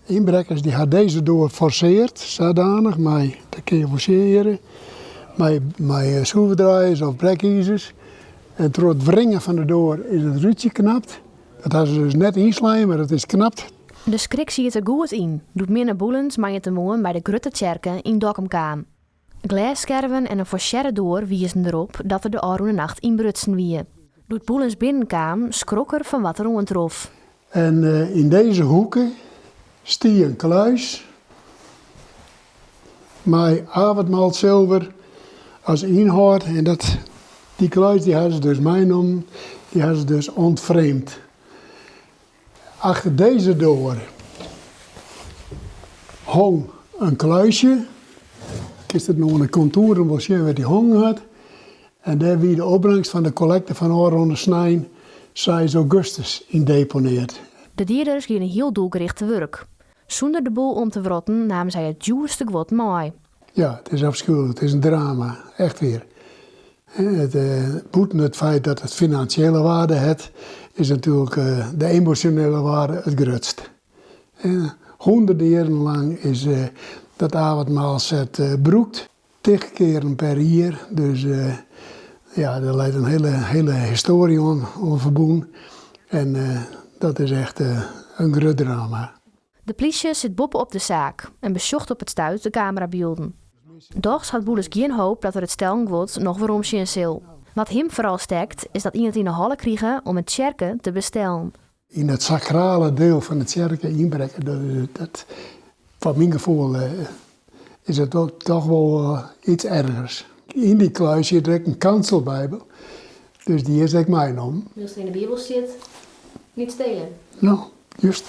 Inbrekkers die had deze door forceerd, zodanig, maar dat kun je forceren. Met schroevendraaiers of brekiezers. En door het wringen van de door is het ruutje knapt. Dat hadden ze dus net inslaan, maar het is knapt. De schrik ziet er goed in, doet minder boelens maar je te mooi bij de Grutte Tjerken in Dokkumkaam. Glasscherven en een forcère door wiezen erop dat er de oude nacht in Brutsen wie. Doet boelens binnenkwam, schrokker van wat er rondtrof. En in deze hoeken stie een kluis met avondmaalzilver als inhoud. En die kluis die hadden ze dus meegenomen, die hadden ze dus ontvreemd. Achter deze door hong een kluisje. Ik is het nog een contouren wel zien waar die hong had. En daar wie de opbrengst van de collecte van Aron Snijn 6 augustus in deponeerd. De dierders gingen heel doelgericht te werk. Zonder de boel om te wrotten namen zij het duurste gewot mee. Ja, het is afschuwelijk, het is een drama, echt weer. Boeten het feit dat het financiële waarde heeft, is natuurlijk de emotionele waarde het grootst. Honderden jaren lang is dat avondmaalzet broekt, 10 keren per jaar. Dus ja, er leidt een hele historie aan verbonden. En dat is echt een groot drama. De politie zit boppen op de zaak en bezocht op het stuit de camerabeelden. Dochs had Boelens geen hoop dat er het stelgewot nog waarom zien zal. Wat hem vooral stekt, is dat iemand in de halle kregen om het tjerken te bestellen. In het sacrale deel van het tjerken inbrengen, dat van mijn gevoel is het toch wel iets ergers. In die kluis zit direct een kanselbijbel, dus die is ik meegenomen. Als er in de Bijbel zit, niet stelen. Nou, juist.